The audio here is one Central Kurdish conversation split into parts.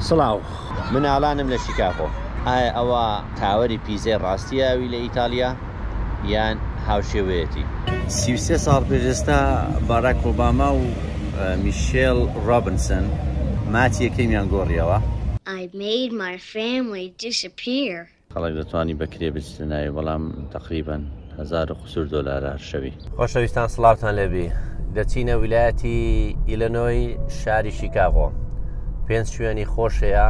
سڵاو من ئالانم لە شیکاگۆ. ئایا ئەوە تاوەری پیزەی ڕاستیاوی لە ئیتالیا یان هاوشێوەیەتی؟ 33 ساڵ پێشێستا باراک ئۆباما و میشێل ڕۆبنسن ماچی یەکەمیان گۆڕیەوە. I made my family disappear. خەڵک دەتوانی بەکرێ بچتە ناوی، بەڵام تقریباً 1000 خسوور دۆلار هەر شەوی. خۆشەویستان سڵاوتان لێبێ. دەچینە ویلایەتی ئیلینۆی شاری شیکاگۆ. 5 شوێنی خۆشەیە.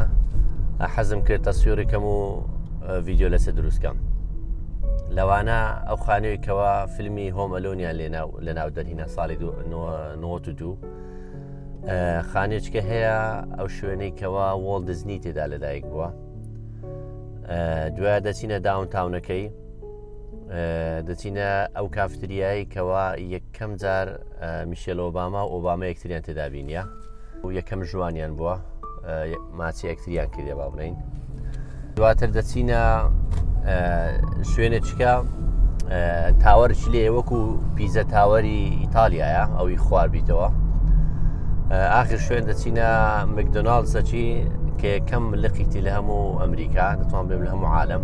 حەزم کرد تەسویرێکەم و ڤیدیۆ لەسەر دروستکەم. لەوانە ئەو خانوویکەوە فیلمی هۆم ئەلۆنیان لەناو دەرهینە ساڵی 92. خانێچکە هەیە ئەو شوێنەیەکەوە وۆڵت دیزنی تێدا لەدایک بووە. دوایە دەچینە داونتاونەکەی، دەچینە ئەو کافتریایی کەوە یەکەم جار میشێل ئۆباما و ئۆباما یەکتریان تێدا بینیە و یەکەم ژوانیان بووە، ماچی یەکتریان کردێ با بڵێین. دواتر دەچینە شوێنێکە تاوەرش لێ وەکو پیزە تاوەری ئیتالیایە، ئەوی خواربیتەوە. ئاخر شوێن دەچینە مەکدۆناڵدسەکی کە یەکەم لقیتی لە هەموو ئەمریکا، دەتوان بێم لە هەموو عالەم.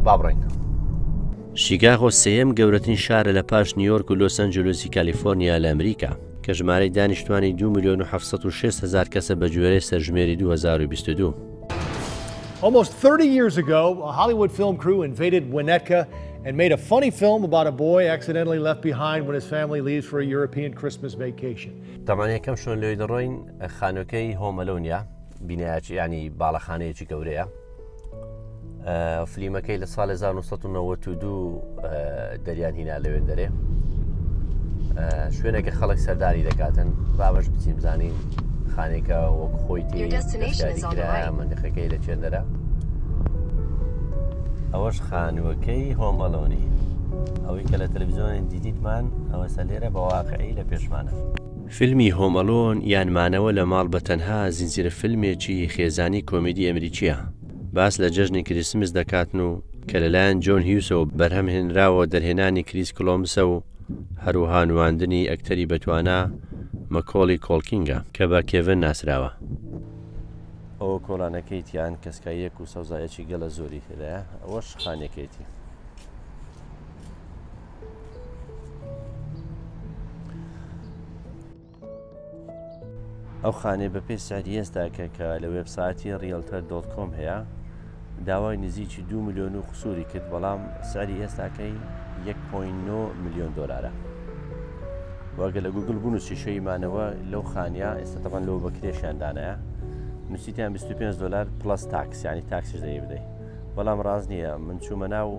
با بڕین. شیکاگۆ سێیەم گەورەترین شارە لە پاش نیویۆرک و لۆس ئەنجلۆسی کالیفۆرنیا لە ئەمریکا کە ژمارەی دانیشتوانی 2,706,000 کەسە بە گوێرەی سەرژمێری 2022. Almost 30 years ago, a Hollywood film crew invaded Winnetka and made a funny film about a boy accidentally left behind when his family leaves for a European Christmas vacation. طبعاً یەکەم شوێن لێی دەڕۆین خانووەکەی هۆم ئەلۆنیا، بینایەکی ینی باڵەخانەیەکی گەورەیە. فلیمەکەی لە ساڵی 1992 دەریان هینا لەوێ دەرێ. شوێنێکە خەڵک سەرداری دەکاتن. بابەش بچین بزانین خانێکە وەک خۆی تێیاریکرایە مندخەکەی لە چێندەرە. ئەوەش خانووەکەی هۆم ئەلۆنی، ئەوەی کە لە تەلەڤیزیۆن دیدیتمان ئەوە سەلێرە بە واقعی لە پێشمانە. فیلمی هۆم ئەلۆن یان مانەوە لە ماڵ بە تەنها زنجیرە فیلمێکی خێزانی کۆمیدی ئەمریکیە. باس لە جەژنی کریسمس دەکاتن و کە لەلایەن جۆن هیوسەوە بەرهەمهێنراوە دەرهێنانی کریس کۆلۆمبسە و هەروەها نواندنی ئەکتەری بەتوانە مەکۆڵی کۆڵکینگە کە بە کێڤن ناسراوە. ئەوە کۆڵانەکەیتیان کەسکاییەک و سەوزایەکی گەلە زۆری تێدایە. ئەوەش خانێکێتی. ئەو خانێ بە پێی سعری ئێستاکە کە لە وێبسایتی realtor.com هەیە داوای نزیکی 2 ملیۆن و خسووری کرد، بەڵام سعری ئێستاکەی 1.9 ملیۆن دۆلارە. واگە لە گوگل بنووسی شەیمانەوە لەو خانیا ئێستا تەبەن لەو بە کرێشیاندانەیە نووسیتیان 25 دلار پلس تاکس، ینی تاکسیش دەیە بدەیت، بەڵام ڕاز نییە. من چوومە ناو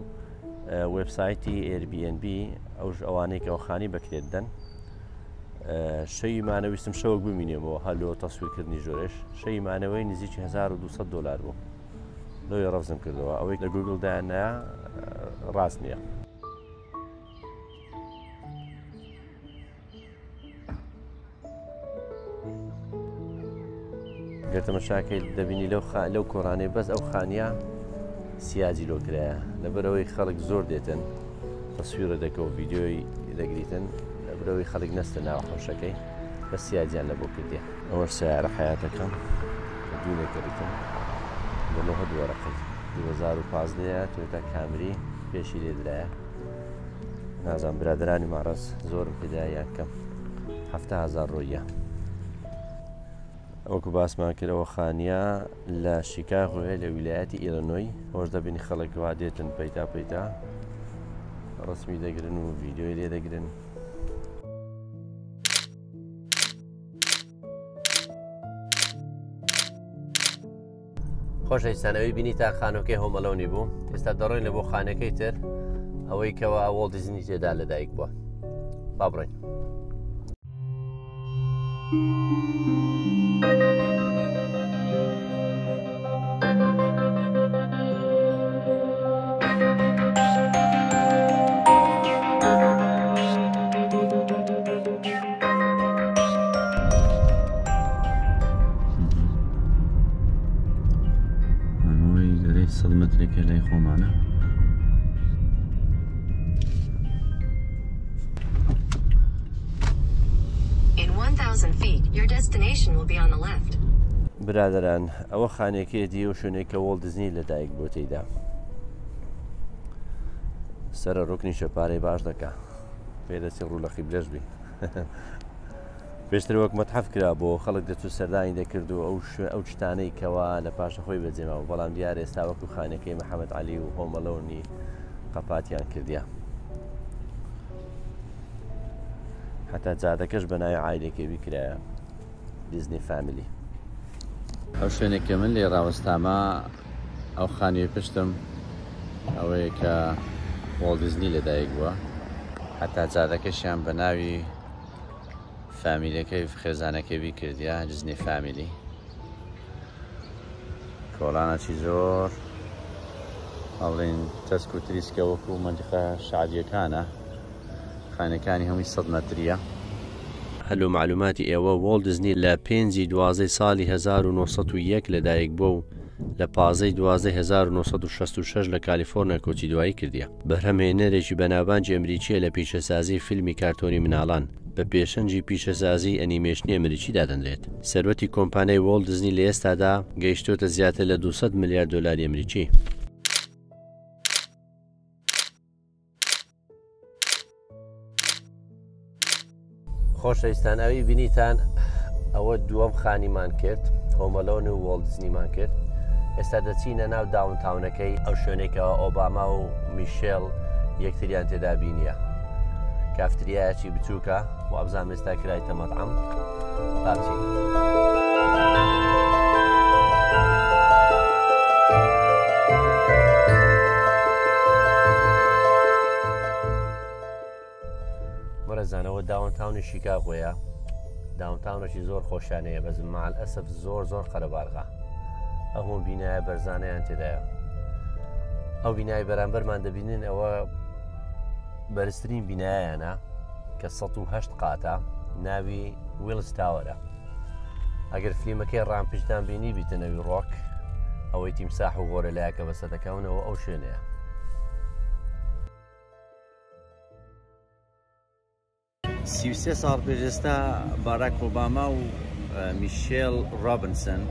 وێبسایتی Airbnb ئەوانەی کە ئەو خانی بەکرێت دەن. شەیمانەویستم شەوەک ببینێمەوە هەلۆ تەسویرکردنی ژۆرێش. شەیمانەوەی نزیکی 1200 دلار بوو. لەوێ ڕەفزم کردەوە. ئەوەی لە گوگل دایانە ڕاست نییە. گەرتەمەشاکەی دەبینی لەو کۆڕانەی بەس ئەو خانیا سیاجی لۆکرایە، لەبەرەوەی خەڵک زۆر دێتن تەسویرە دەکە و ڤیدیۆی دەگریتن، لەبەرەوەی خەڵک نەستە ناو حەوشەکەی بە سیاجیان لە بۆ کردێ. ئەوەش سیارە حیاتەکەم دوونێکەریتن بە 9 دووەرەقەی 2015 تۆیۆتا کامری پێشی لێدرایە. نازان برادرانی ماڕەس زۆرم پێدایە کەم 70,000 ڕۆیە. ئەوکو باسمان کردەوە خانیا لە شیکاگۆ لە ویلایەتی ئیلینۆی. ئەوش دەبینی خەڵک وا دێتن پەیتا ڕسمی دەگرن و ڤیدیۆی لێ دەگرن. خۆشەویستانەوەی بینی تا خانۆکەی هۆم ئەلۆنی بوو. ئێستا دەڕۆین لە بۆ خانەکەی تر، ئەوەی کەەوە وۆڵت دیزنی تێدا لەدایک بووە. با بڕۆین. مترێکە لای خۆمانە. In 1,000 feet, your destination will be on the left. برادران ئەوە خانێکێتی و شوێنێک کە وۆڵت دیزنی لەدایک بۆ تێیدا سرە ڕوکنی شەپارەی باش دەکا پێدەستی ڕوو لە قیبلەش بی پێشتر وەک مەتحەف کرا بۆ خەڵک دەچوو سەردانی دەکرد و ئەو شتانەی کەوا لە پاشە خۆی بەجێماوە بەڵام دیارە ئێستا وەکو خانەکەی محەممەد عەلی و هۆم ئەلۆنی قەپاتیان کردیا حتا جادەکەش بە ناوی عایلێکی کرایە دیزنی فامیلی ئەو شوێنێک کە من لێ ڕاوەستامە ئەو خانووی پشتم ئەوەیە کە وۆڵت دیزنی لەدایک بووە حتا جادەکەشیان بە ناوی فامیلەکەی خێزانەکەی کردیا دیزنی فامیلی کۆڵانەی زۆر ئەڵێن تەسک و تریسکە وەکو مەنتیقە شعبیەکانە خانەکانی هەمووی 100 مەتریە هەلو معلوماتی ئێوە وۆڵت دیزنی لە 5/12 ساڵی 1901 لەدایک بووە و لە 15/12 1966 لە کالیفۆرنیا کۆچی دوایی کردیە بەرهەمهێنەرێکی بەناوبانجی ئەمریکیە لە پیشەسازی فیلمی کارتۆنی مناڵان بە پێشەنجی پیشەسازی ئەنیمێشنی ئەمریکی دادەنرێت سەرەتی کۆمپانیای وۆڵت دیزنی لە ئێستادا گەیشتۆتە زیاتر لە 200 ملیارد دۆلاری ئەمریکی خۆشەویستان ئەوی بینیتان ئەوە دووەم خانیمان کرد هۆم ئەلۆن و وۆڵت دیزنیمان کرد ئێستا دەچینە ناو داونتاونەکەی ئەو شوێنێکەوە ئۆباما و میشێل یەکتریان تێدا بینیە کافتریایەکی بچووکە وابزانام ئێستا کرایتە مەطعەم بابچین وەرەزانەوە داونتاونی شیکاگۆیە داونتاونێکی زۆر خۆشیانەیە بەس مەعەل ئەسف زۆر قەرەبارغا ئەومە بینایە بەرزانەیان تێدایە ئەو بینای بەرامبەرمان دەبینن ئەوە بەرزترین بینایانە کە 108 قاتە ناوی ویلز تاوەرە ئەگەر فلیمەکەی ڕامپشتان بینی بیتنەوی ڕۆک ئەوەی تیمساح و گۆرە لایەکە بەسە دەکەونەوە ئەو شوێنەیە 33 ساڵ پێشێستا باراک ئۆباما و میشێل ڕۆبنسن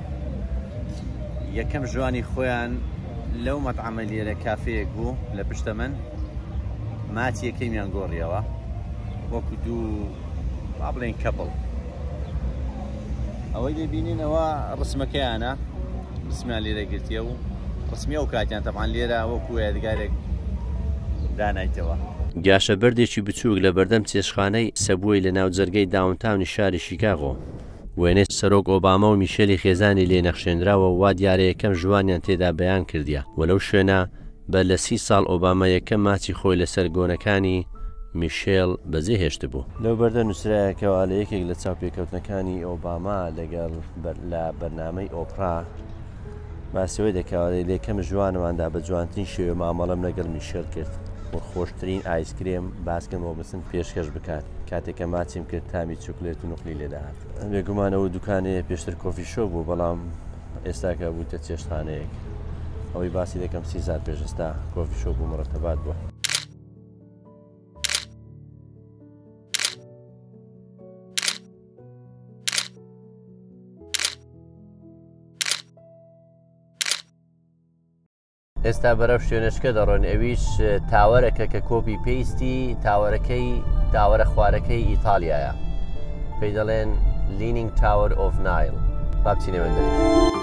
یەکەم ژوانی خۆیان لەو مەطعەمە لێرە کافەیەک بوو لە پشتە من ماچی یەکەمیان گۆڕیەوە وەکو دوو با بڵێن کەپڵ ئەوەی دەبینینەوە ڕسمەکەیانە ڕسمیان لێرە گرتیە و ڕسمی ئەو کاتیان تەبعاً لێرە وەکو یادگارێک دانایتەوە گاشە بەردێکی بچووک لە بەردەم چێشخانەی سەبووی لە ناو جەرگەی داونتاونی شاری شیکاغۆ وێنەی سەرۆک ئۆباما و میشێلی خێزانی لێ نەخشێنراوە وا دیارە یەکەم ژوانیان تێدا بەیان کردیا وەلەو شوێنە بە لە 30 ساڵ ئۆباما یەکەم ماچی خۆی لەسەر گۆنەکانی میشێل بەجێ هێشت بوو لەو بەردە نووسرایەکەوە لە یەکێک لە چاوپێکەوتنەکانی ئۆباما لەگەڵ لە بەرنامەی ئۆپرا باسیەوەی دەکەوە یەکەم ژوانماندا بە جوانترین شێوە مامەڵەم لەگەڵ میشێل کرد و خۆشترین ئایسکرێم باسکەم بۆ بسن پێشکەش بکات کاتێکە ماچیم کرد تامی چوکلێت و نوقلی لێداهات بێگومانەوە دوکانەیە پێشتر کۆفی شۆ بوو بەڵام ئێستاکە بووتە چێشتخانەیەک ئەوەی باسی دەکەم 30 سال پێشستا کۆفی شۆ بوو مڕەتەبات بووە ئێستا بەرەو شوێنشکە دەڕۆن ئەویش تاوەرەکە کە کۆپی پێیستی تاوەرە خوارەکەی ئیتالیایە پێی دەڵێن لینینگ تاور ئۆف نایل با بچینە بەندەریش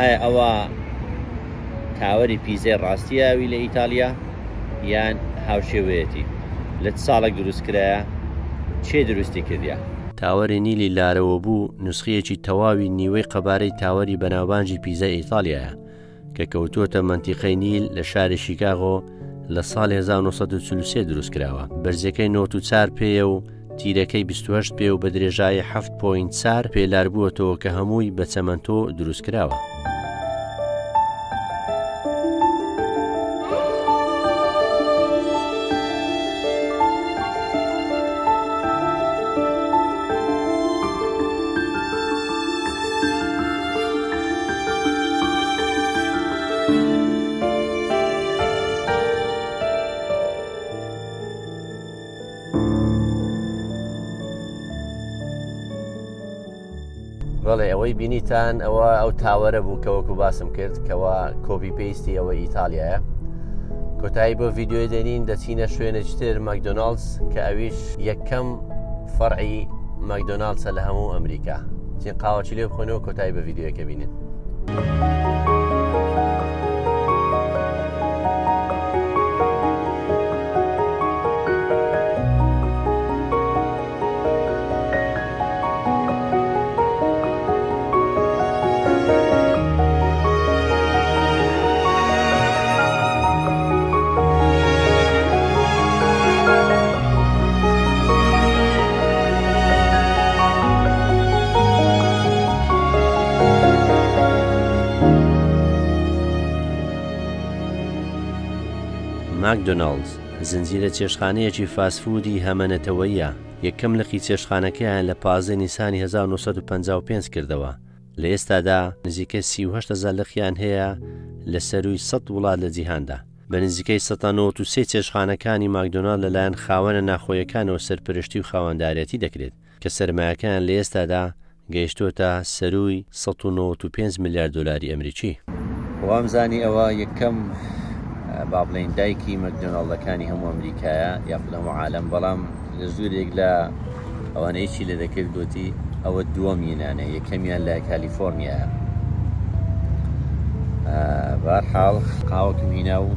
ئایا ئەوە تاوەری پیزای ڕاستیاوی لە ئیتالیا یان هاوشێوەیەتی لە چ ساڵێک دروستکرایە چێ دروستی کردیا تاوەری نیلی لارەوە بوو نوسخەیەکی تەواوی نیوەی قەبارەی تاوەری بەناوبانجی پیزای ئیتالیایە کە کەوتووەتە مەنتیقەی نیل لە شاری شیکاغۆ لە ساڵی 1943 دروستکراوە بەرزەکەی 94 پێیە و تیرەکەی 28 پێ و بە درێژایی 7.4 پێلار بووەتەوە کە هەمووی بە چەمەنتۆ دروستکراوە بەڵێ ئەوەی بینیتان ئەو تاوەرە بوو کە وەکو باسم کرد کەەوە کۆپی پێیستی ئەوە ئیتالیایە. کۆتایی بۆ ڤیددیۆی دێنین دەچینە شوێنەجتر ماکدۆناڵدز کە ئەویش یەکەم فەرعی ماکدۆناڵدسە لە هەموو ئەمریکا. چین قاوەچی لێ بخۆنەوە کۆتایی بە ڤیددیۆیەکە بینن. ماکدۆناڵدز زنجیرە چێشخانەیەکی فاسفودی هەمەنەتەوەیە. یەکەم لقی چێشخانەکەیان لە 15 نیسانی 1955 کردەوە. لە ئێستادا نزیکە 38,000 لقیان هەیە لە سەروی 100 وڵات لە جیهاندا. بە نزیکەی 93 چێشخانەکانی ماکدۆناڵد لەلایەن خاوەنە ناخۆیەکانەوە سەرپەرشتی و خاوەندارەتی دەکرێت کە سەرمایەکان لە ئێستادا گەیشتۆتە سەروی 195 میلیارد دۆلاری ئەمریکی. وامزانی ئەوە یەکەم با بڵێن دایکی مەکدۆناڵدەکانی هەموو ئەمریکایە یاخود هەموو عالەم، بەڵام لە زۆرێک لە ئەوانەیەکی لە دەکرد گوتی ئەوە دووەمینانە، یەکەمیان لە کالیفۆرنیایە. بەهەرحاڵ قاوەکم هینا و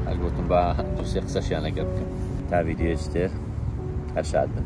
هەرگوتم بە دووسێ قسەشیان لەگەڵ بکەم تا ڤیددیۆیەکی تر هەر شاد بن.